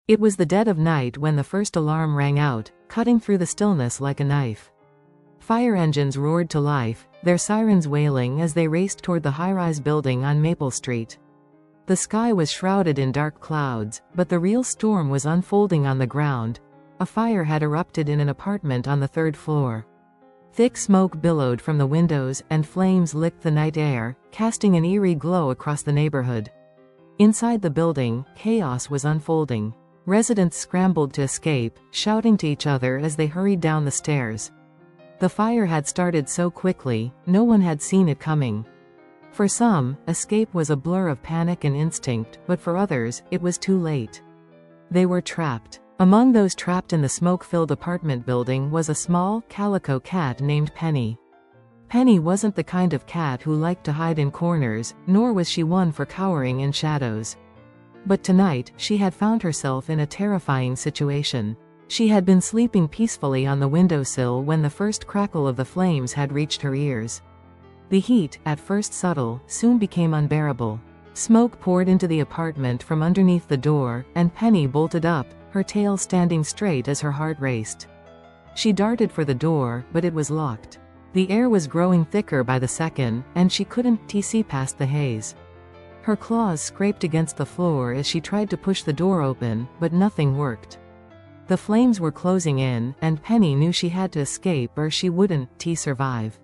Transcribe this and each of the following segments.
It was the dead of night when the first alarm rang out, cutting through the stillness like a knife. Fire engines roared to life, their sirens wailing as they raced toward the high-rise building on Maple Street. The sky was shrouded in dark clouds, but the real storm was unfolding on the ground. A fire had erupted in an apartment on the third floor. Thick smoke billowed from the windows, and flames licked the night air, casting an eerie glow across the neighborhood. Inside the building, chaos was unfolding. Residents scrambled to escape, shouting to each other as they hurried down the stairs. The fire had started so quickly, no one had seen it coming. For some, escape was a blur of panic and instinct, but for others, it was too late. They were trapped. Among those trapped in the smoke-filled apartment building was a small, calico cat named Penny. Penny wasn't the kind of cat who liked to hide in corners, nor was she one for cowering in shadows. But tonight, she had found herself in a terrifying situation. She had been sleeping peacefully on the windowsill when the first crackle of the flames had reached her ears. The heat, at first subtle, soon became unbearable. Smoke poured into the apartment from underneath the door, and Penny bolted up, her tail standing straight as her heart raced. She darted for the door, but it was locked. The air was growing thicker by the second, and she couldn't see past the haze. Her claws scraped against the floor as she tried to push the door open, but nothing worked. The flames were closing in, and Penny knew she had to escape or she wouldn't survive.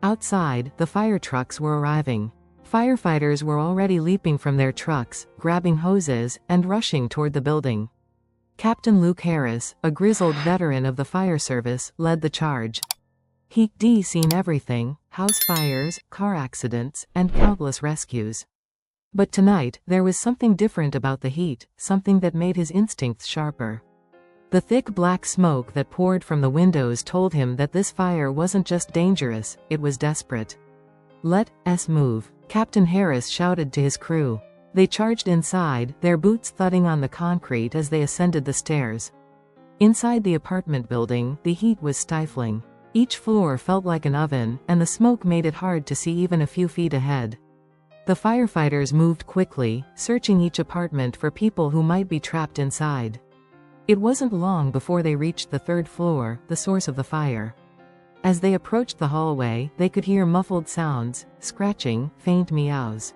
Outside, the fire trucks were arriving. Firefighters were already leaping from their trucks, grabbing hoses, and rushing toward the building. Captain Luke Harris, a grizzled veteran of the fire service, led the charge. He'd seen everything: house fires, car accidents, and countless rescues. But tonight, there was something different about the heat, something that made his instincts sharper. The thick black smoke that poured from the windows told him that this fire wasn't just dangerous, it was desperate. "Let's move," Captain Harris shouted to his crew. They charged inside, their boots thudding on the concrete as they ascended the stairs. Inside the apartment building, the heat was stifling. Each floor felt like an oven, and the smoke made it hard to see even a few feet ahead. The firefighters moved quickly, searching each apartment for people who might be trapped inside. It wasn't long before they reached the third floor, the source of the fire. As they approached the hallway, they could hear muffled sounds, scratching, faint meows.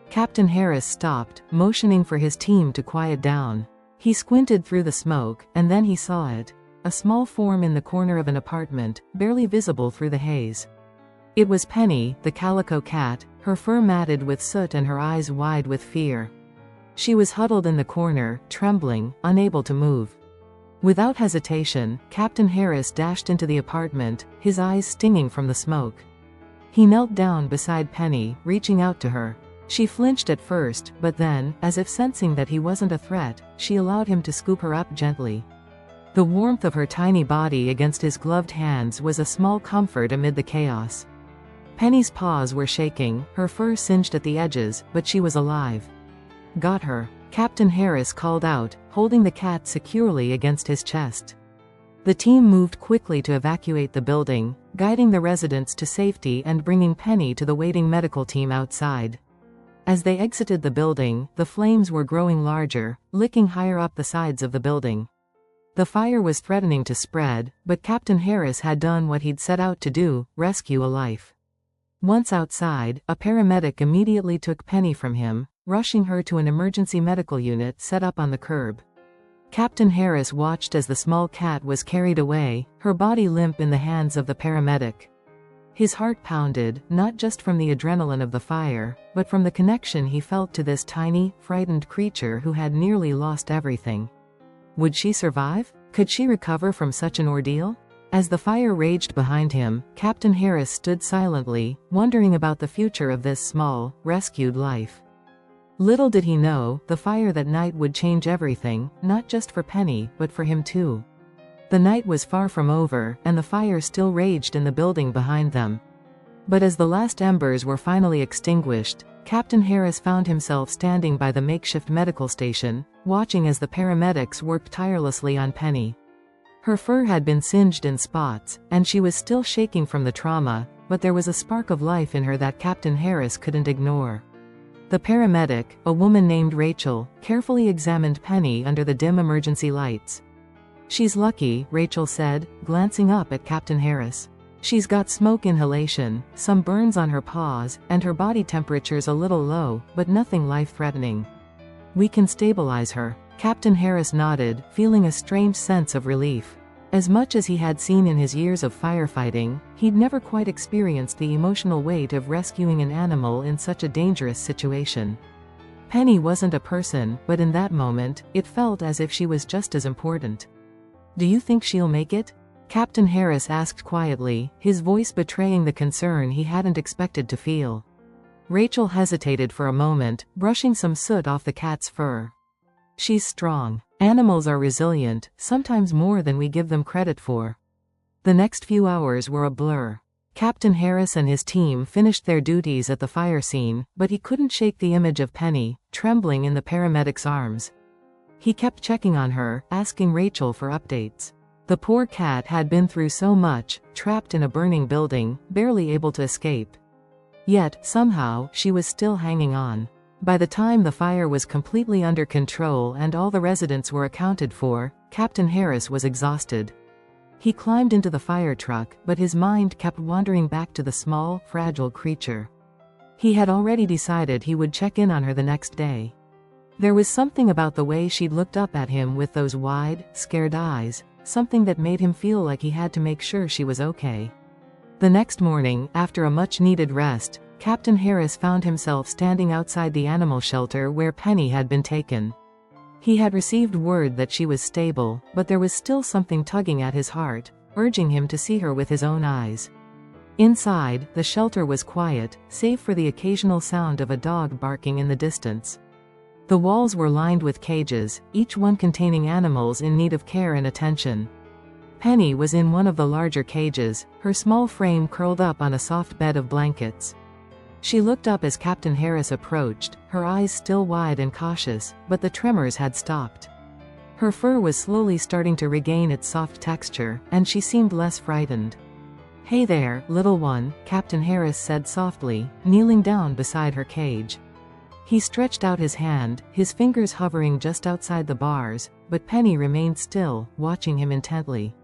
Captain Harris stopped, motioning for his team to quiet down. He squinted through the smoke, and then he saw it. A small form in the corner of an apartment, barely visible through the haze. It was Penny, the calico cat, her fur matted with soot and her eyes wide with fear. She was huddled in the corner, trembling, unable to move. Without hesitation, Captain Harris dashed into the apartment, his eyes stinging from the smoke. He knelt down beside Penny, reaching out to her. She flinched at first, but then, as if sensing that he wasn't a threat, she allowed him to scoop her up gently. The warmth of her tiny body against his gloved hands was a small comfort amid the chaos. Penny's paws were shaking, her fur singed at the edges, but she was alive. "Got her," Captain Harris called out, holding the cat securely against his chest. The team moved quickly to evacuate the building, guiding the residents to safety and bringing Penny to the waiting medical team outside. As they exited the building, the flames were growing larger, licking higher up the sides of the building. The fire was threatening to spread, but Captain Harris had done what he'd set out to do: rescue a life. Once outside, a paramedic immediately took Penny from him, rushing her to an emergency medical unit set up on the curb. Captain Harris watched as the small cat was carried away, her body limp in the hands of the paramedic. His heart pounded, not just from the adrenaline of the fire, but from the connection he felt to this tiny, frightened creature who had nearly lost everything. Would she survive? Could she recover from such an ordeal? As the fire raged behind him, Captain Harris stood silently, wondering about the future of this small, rescued life. Little did he know, the fire that night would change everything, not just for Penny, but for him too. The night was far from over, and the fire still raged in the building behind them. But as the last embers were finally extinguished, Captain Harris found himself standing by the makeshift medical station, watching as the paramedics worked tirelessly on Penny. Her fur had been singed in spots, and she was still shaking from the trauma, but there was a spark of life in her that Captain Harris couldn't ignore. The paramedic, a woman named Rachel, carefully examined Penny under the dim emergency lights. "She's lucky," Rachel said, glancing up at Captain Harris. "She's got smoke inhalation, some burns on her paws, and her body temperature's a little low, but nothing life-threatening. We can stabilize her." Captain Harris nodded, feeling a strange sense of relief. As much as he had seen in his years of firefighting, he'd never quite experienced the emotional weight of rescuing an animal in such a dangerous situation. Penny wasn't a person, but in that moment, it felt as if she was just as important. "Do you think she'll make it?" Captain Harris asked quietly, his voice betraying the concern he hadn't expected to feel. Rachel hesitated for a moment, brushing some soot off the cat's fur. "She's strong. Animals are resilient, sometimes more than we give them credit for." The next few hours were a blur. Captain Harris and his team finished their duties at the fire scene, but he couldn't shake the image of Penny, trembling in the paramedic's arms. He kept checking on her, asking Rachel for updates. The poor cat had been through so much, trapped in a burning building, barely able to escape. Yet, somehow, she was still hanging on. By the time the fire was completely under control and all the residents were accounted for, Captain Harris was exhausted. He climbed into the fire truck, but his mind kept wandering back to the small, fragile creature. He had already decided he would check in on her the next day. There was something about the way she'd looked up at him with those wide, scared eyes, something that made him feel like he had to make sure she was okay. The next morning, after a much-needed rest, Captain Harris found himself standing outside the animal shelter where Penny had been taken. He had received word that she was stable, but there was still something tugging at his heart, urging him to see her with his own eyes. Inside, the shelter was quiet, save for the occasional sound of a dog barking in the distance. The walls were lined with cages, each one containing animals in need of care and attention. Penny was in one of the larger cages, her small frame curled up on a soft bed of blankets. She looked up as Captain Harris approached, her eyes still wide and cautious, but the tremors had stopped. Her fur was slowly starting to regain its soft texture, and she seemed less frightened. "Hey there, little one," Captain Harris said softly, kneeling down beside her cage. He stretched out his hand, his fingers hovering just outside the bars, but Penny remained still, watching him intently.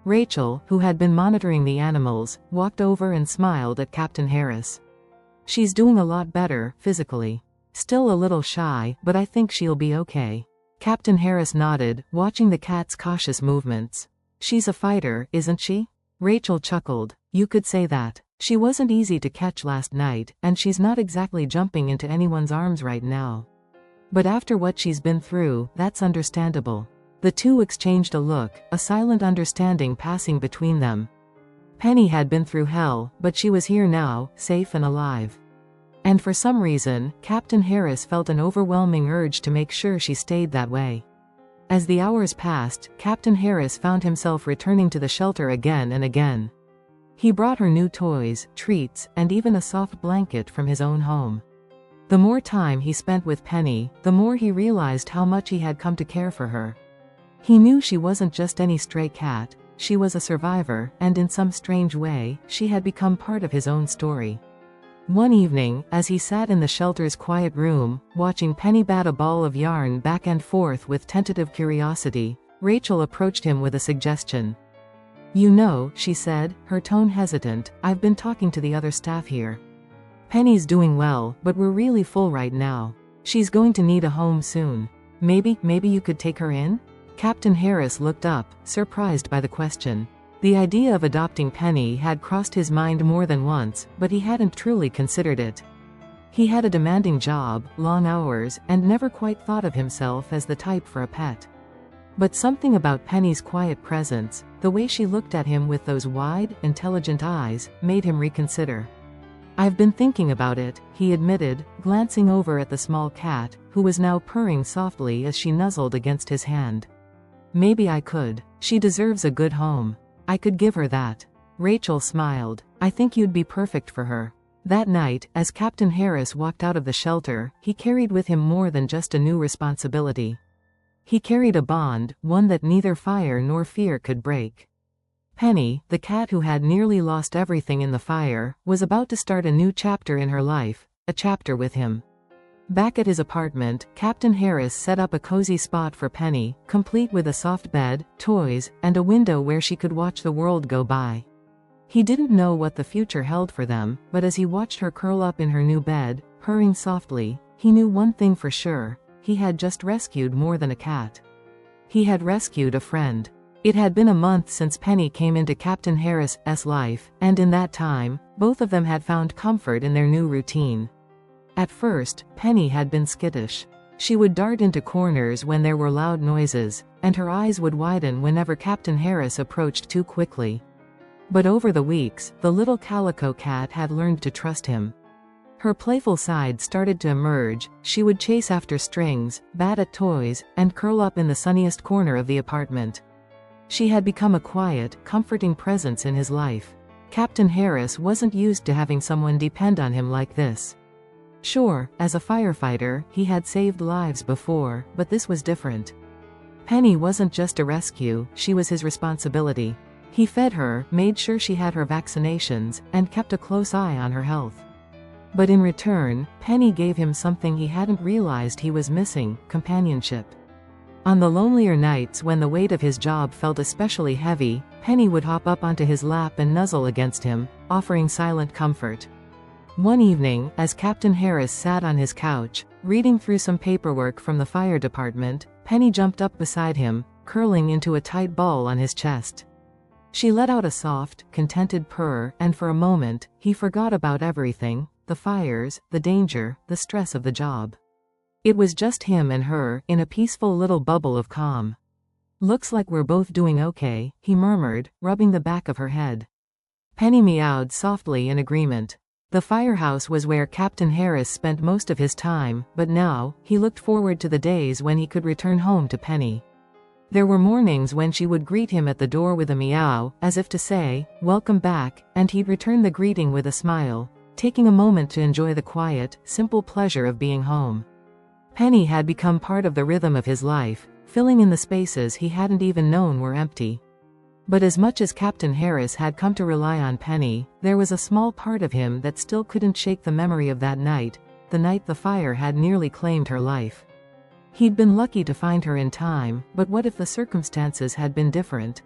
Rachel, who had been monitoring the animals, walked over and smiled at Captain Harris. "She's doing a lot better, physically. Still a little shy, but I think she'll be okay." Captain Harris nodded, watching the cat's cautious movements. "She's a fighter, isn't she?" Rachel chuckled. "You could say that. She wasn't easy to catch last night, and she's not exactly jumping into anyone's arms right now. But after what she's been through, that's understandable." The two exchanged a look, a silent understanding passing between them. Penny had been through hell, but she was here now, safe and alive. And for some reason, Captain Harris felt an overwhelming urge to make sure she stayed that way. As the hours passed, Captain Harris found himself returning to the shelter again and again. He brought her new toys, treats, and even a soft blanket from his own home. The more time he spent with Penny, the more he realized how much he had come to care for her. He knew she wasn't just any stray cat. She was a survivor, and in some strange way, she had become part of his own story. One evening, as he sat in the shelter's quiet room, watching Penny bat a ball of yarn back and forth with tentative curiosity, Rachel approached him with a suggestion. "You know," she said, her tone hesitant, "I've been talking to the other staff here. Penny's doing well, but we're really full right now. She's going to need a home soon. Maybe you could take her in?" Captain Harris looked up, surprised by the question. The idea of adopting Penny had crossed his mind more than once, but he hadn't truly considered it. He had a demanding job, long hours, and never quite thought of himself as the type for a pet. But something about Penny's quiet presence, the way she looked at him with those wide, intelligent eyes, made him reconsider. "I've been thinking about it," he admitted, glancing over at the small cat, who was now purring softly as she nuzzled against his hand. "Maybe I could. She deserves a good home. I could give her that." Rachel smiled. "I think you'd be perfect for her." That night, as Captain Harris walked out of the shelter, he carried with him more than just a new responsibility. He carried a bond, one that neither fire nor fear could break. Penny, the cat who had nearly lost everything in the fire, was about to start a new chapter in her life, a chapter with him. Back at his apartment, Captain Harris set up a cozy spot for Penny, complete with a soft bed, toys, and a window where she could watch the world go by. He didn't know what the future held for them, but as he watched her curl up in her new bed, purring softly, he knew one thing for sure: he had just rescued more than a cat. He had rescued a friend. It had been a month since Penny came into Captain Harris's life, and in that time, both of them had found comfort in their new routine. At first, Penny had been skittish. She would dart into corners when there were loud noises, and her eyes would widen whenever Captain Harris approached too quickly. But over the weeks, the little calico cat had learned to trust him. Her playful side started to emerge. She would chase after strings, bat at toys, and curl up in the sunniest corner of the apartment. She had become a quiet, comforting presence in his life. Captain Harris wasn't used to having someone depend on him like this. Sure, as a firefighter, he had saved lives before, but this was different. Penny wasn't just a rescue, she was his responsibility. He fed her, made sure she had her vaccinations, and kept a close eye on her health. But in return, Penny gave him something he hadn't realized he was missing: companionship. On the lonelier nights when the weight of his job felt especially heavy, Penny would hop up onto his lap and nuzzle against him, offering silent comfort. One evening, as Captain Harris sat on his couch, reading through some paperwork from the fire department, Penny jumped up beside him, curling into a tight ball on his chest. She let out a soft, contented purr, and for a moment, he forgot about everything: the fires, the danger, the stress of the job. It was just him and her, in a peaceful little bubble of calm. "Looks like we're both doing okay," he murmured, rubbing the back of her head. Penny meowed softly in agreement. The firehouse was where Captain Harris spent most of his time, but now, he looked forward to the days when he could return home to Penny. There were mornings when she would greet him at the door with a meow, as if to say, "Welcome back," and he'd return the greeting with a smile, taking a moment to enjoy the quiet, simple pleasure of being home. Penny had become part of the rhythm of his life, filling in the spaces he hadn't even known were empty. But as much as Captain Harris had come to rely on Penny, there was a small part of him that still couldn't shake the memory of that night, the night the fire had nearly claimed her life. He'd been lucky to find her in time, but what if the circumstances had been different?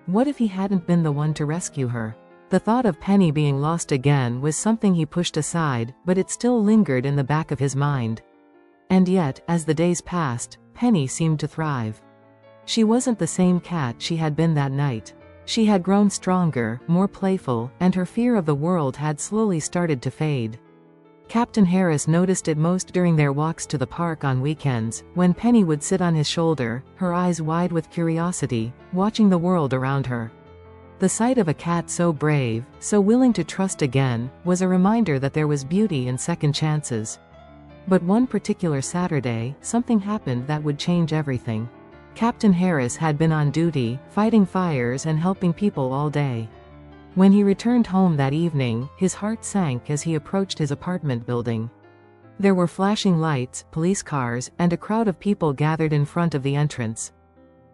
What if he hadn't been the one to rescue her? The thought of Penny being lost again was something he pushed aside, but it still lingered in the back of his mind. And yet, as the days passed, Penny seemed to thrive. She wasn't the same cat she had been that night. She had grown stronger, more playful, and her fear of the world had slowly started to fade. Captain Harris noticed it most during their walks to the park on weekends, when Penny would sit on his shoulder, her eyes wide with curiosity, watching the world around her. The sight of a cat so brave, so willing to trust again, was a reminder that there was beauty in second chances. But one particular Saturday, something happened that would change everything. Captain Harris had been on duty, fighting fires and helping people all day. When he returned home that evening, his heart sank as he approached his apartment building. There were flashing lights, police cars, and a crowd of people gathered in front of the entrance.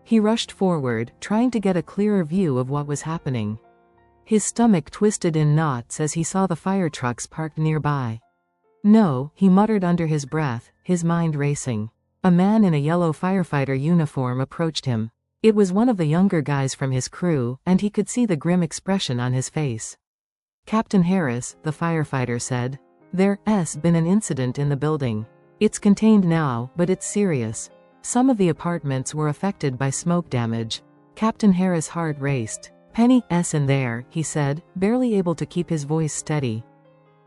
He rushed forward, trying to get a clearer view of what was happening. His stomach twisted in knots as he saw the fire trucks parked nearby. "No," he muttered under his breath, his mind racing. A man in a yellow firefighter uniform approached him. It was one of the younger guys from his crew, and he could see the grim expression on his face. "Captain Harris," the firefighter said. "There's been an incident in the building. It's contained now, but it's serious. Some of the apartments were affected by smoke damage." Captain Harris' heart raced. "Penny's in there," he said, barely able to keep his voice steady.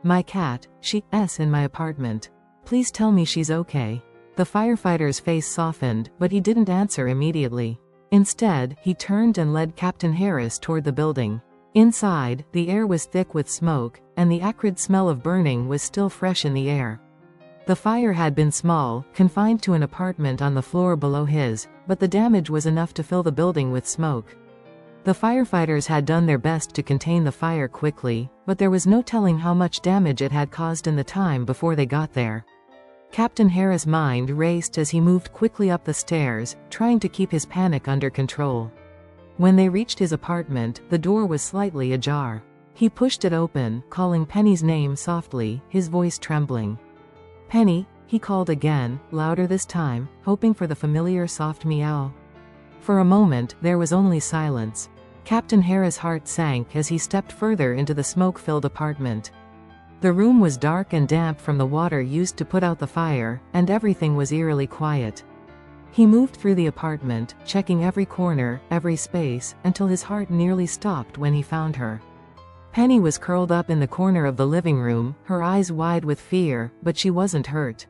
"My cat, she's in my apartment. Please tell me she's okay." The firefighter's face softened, but he didn't answer immediately. Instead, he turned and led Captain Harris toward the building. Inside, the air was thick with smoke, and the acrid smell of burning was still fresh in the air. The fire had been small, confined to an apartment on the floor below his, but the damage was enough to fill the building with smoke. The firefighters had done their best to contain the fire quickly, but there was no telling how much damage it had caused in the time before they got there. Captain Harris' mind raced as he moved quickly up the stairs, trying to keep his panic under control. When they reached his apartment, the door was slightly ajar. He pushed it open, calling Penny's name softly, his voice trembling. "Penny, He called again, louder this time, hoping for the familiar soft meow. For a moment, there was only silence. Captain Harris' heart sank as he stepped further into the smoke-filled apartment. The room was dark and damp from the water used to put out the fire, and everything was eerily quiet. He moved through the apartment, checking every corner, every space, until his heart nearly stopped when he found her. Penny was curled up in the corner of the living room, her eyes wide with fear, but she wasn't hurt.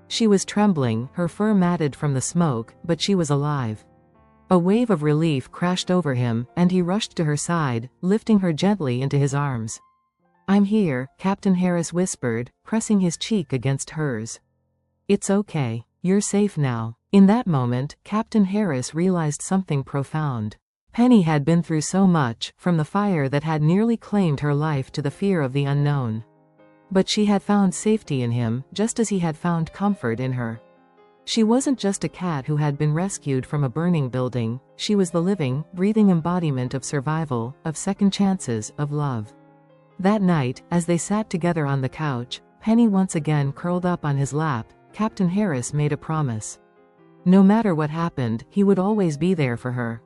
She was trembling, her fur matted from the smoke, but she was alive. A wave of relief crashed over him, and he rushed to her side, lifting her gently into his arms. "I'm here," Captain Harris whispered, pressing his cheek against hers. "It's okay. You're safe now." In that moment, Captain Harris realized something profound. Penny had been through so much, from the fire that had nearly claimed her life to the fear of the unknown. But she had found safety in him, just as he had found comfort in her. She wasn't just a cat who had been rescued from a burning building, she was the living, breathing embodiment of survival, of second chances, of love. That night, as they sat together on the couch, Penny once again curled up on his lap, Captain Harris made a promise. No matter what happened, he would always be there for her.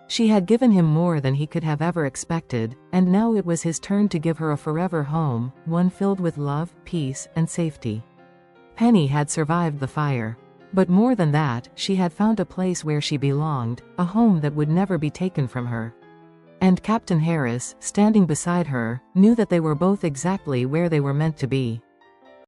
She had given him more than he could have ever expected, and now it was his turn to give her a forever home, one filled with love, peace, and safety. Penny had survived the fire. But more than that, she had found a place where she belonged, a home that would never be taken from her. And Captain Harris, standing beside her, knew that they were both exactly where they were meant to be.